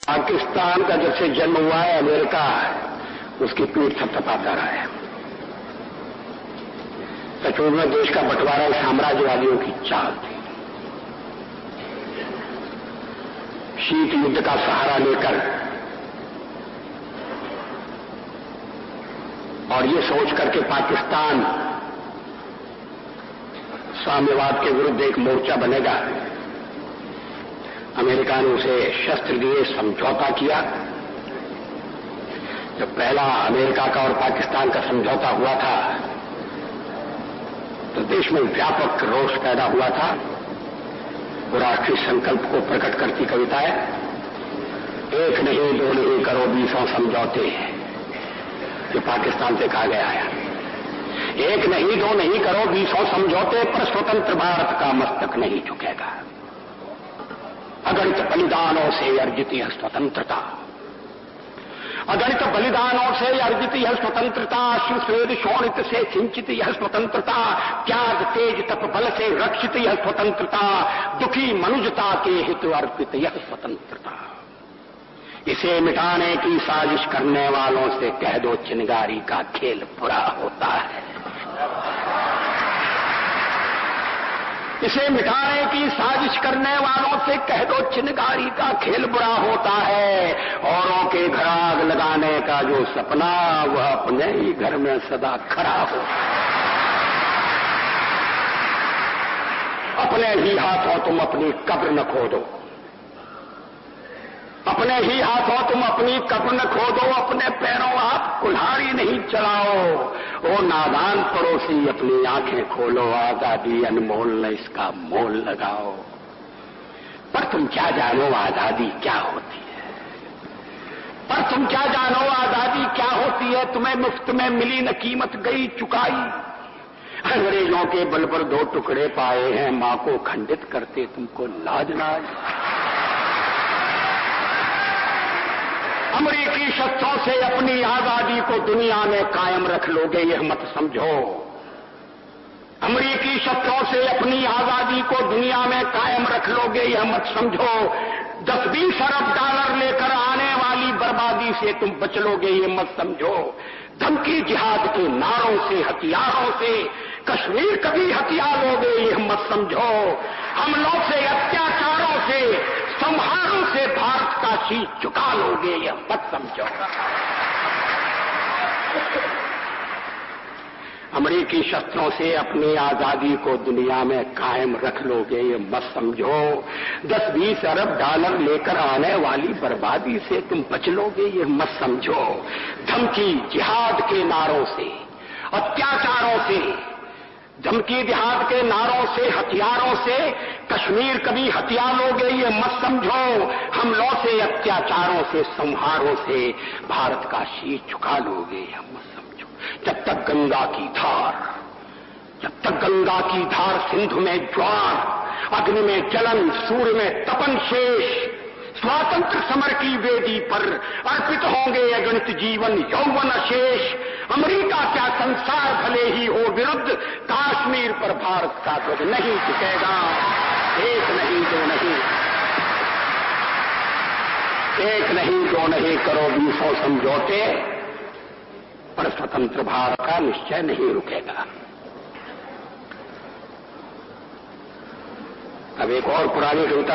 पाकिस्तान का जब से जन्म हुआ है अमेरिका उसकी पीठ थपथपाता रहा है। सचमुच में देश का बंटवारा साम्राज्यवादियों की चाल थी। शीत युद्ध का सहारा लेकर और ये सोच करके पाकिस्तान साम्यवाद के विरुद्ध एक मोर्चा बनेगा, अमेरिका ने उसे शस्त्र दिए, समझौता किया। जब पहला अमेरिका का और पाकिस्तान का समझौता हुआ था तो देश में व्यापक रोष पैदा हुआ था। वो राष्ट्रीय संकल्प को प्रकट करती कविता है, एक नहीं दो नहीं करो 20 समझौते, जो पाकिस्तान से कहा गया है। एक नहीं दो नहीं करो 20 समझौते, पर स्वतंत्र भारत का मस्तक नहीं झुकेगा। अगणित बलिदानों से अर्जित यह स्वतंत्रता, अगणित बलिदानों से अर्जित यह स्वतंत्रता, शिव स्वेद शोणित से सिंचित यह स्वतंत्रता, त्याग तेज तप बल से रक्षित यह स्वतंत्रता, दुखी मनुजता के हित अर्पित यह स्वतंत्रता। इसे मिटाने की साजिश करने वालों से कह दो चिनगारी का खेल बुरा होता है। इसे मिटाने की साजिश करने वालों से कह दो चिनगारी का खेल बुरा होता है। औरों के घर आग लगाने का जो सपना वह अपने ही घर में सदा खड़ा हो। अपने ही हाथों तुम अपनी कब्र न खोदो, अपने ही हाथों तुम अपनी कब्र न खोदो, अपने पैरों आप कुल्हाड़ी नहीं चलाओ। ओ नादान पड़ोसी अपनी आंखें खोलो, आजादी अनमोल न इसका मोल लगाओ। पर तुम क्या जानो आजादी क्या होती है, पर तुम क्या जानो आजादी क्या होती है। तुम्हें मुफ्त में मिली न कीमत गई चुकाई, अंग्रेजों के बल पर 2 टुकड़े पाए हैं, मां को खंडित करते तुमको लाज ना आई। अमेरिकी शस्त्रों से अपनी आजादी को दुनिया में कायम रख लोगे यह मत समझो। अमेरिकी शस्त्रों से अपनी आजादी को दुनिया में कायम रख लोगे यह मत समझो। 10-20 अरब डॉलर लेकर आने वाली बर्बादी से तुम बच लोगे ये मत समझो। धमकी जिहाद के नारों से हथियारों से कश्मीर कभी हथिया लोगे यह मत समझो। हमलों से अत्याचारों से संहारों से भारत का शीश झुका लोगे यह मत समझो। अमेरिकी शस्त्रों से अपनी आजादी को दुनिया में कायम रख लोगे ये मत समझो। 10-20 अरब डॉलर लेकर आने वाली बर्बादी से तुम बच लोगे ये मत समझो। धमकी जिहाद के नारों से अत्याचारों से, धमकी जिहाद के नारों से हथियारों से कश्मीर कभी हथिया लोगे ये मत समझो। हमलों से अत्याचारों से संहारों से भारत का शीश झुका लोगे यह मत समझो। जब तक गंगा की धार, जब तक गंगा की धार सिंधु में ज्वार, अग्नि में जलन, सूर्य में तपन शेष, स्वातंत्र समर की वेदी पर अर्पित होंगे अगणित जीवन यौवन शेष। अमेरिका क्या संसार भले ही हो विरुद्ध, कश्मीर पर भारत का ध्वज नहीं झुकेगा। एक नहीं दो नहीं, एक नहीं दो नहीं करो 20 समझौते, पर स्वतंत्र भारत का निश्चय नहीं रुकेगा। अब एक और पुरानी कविता है।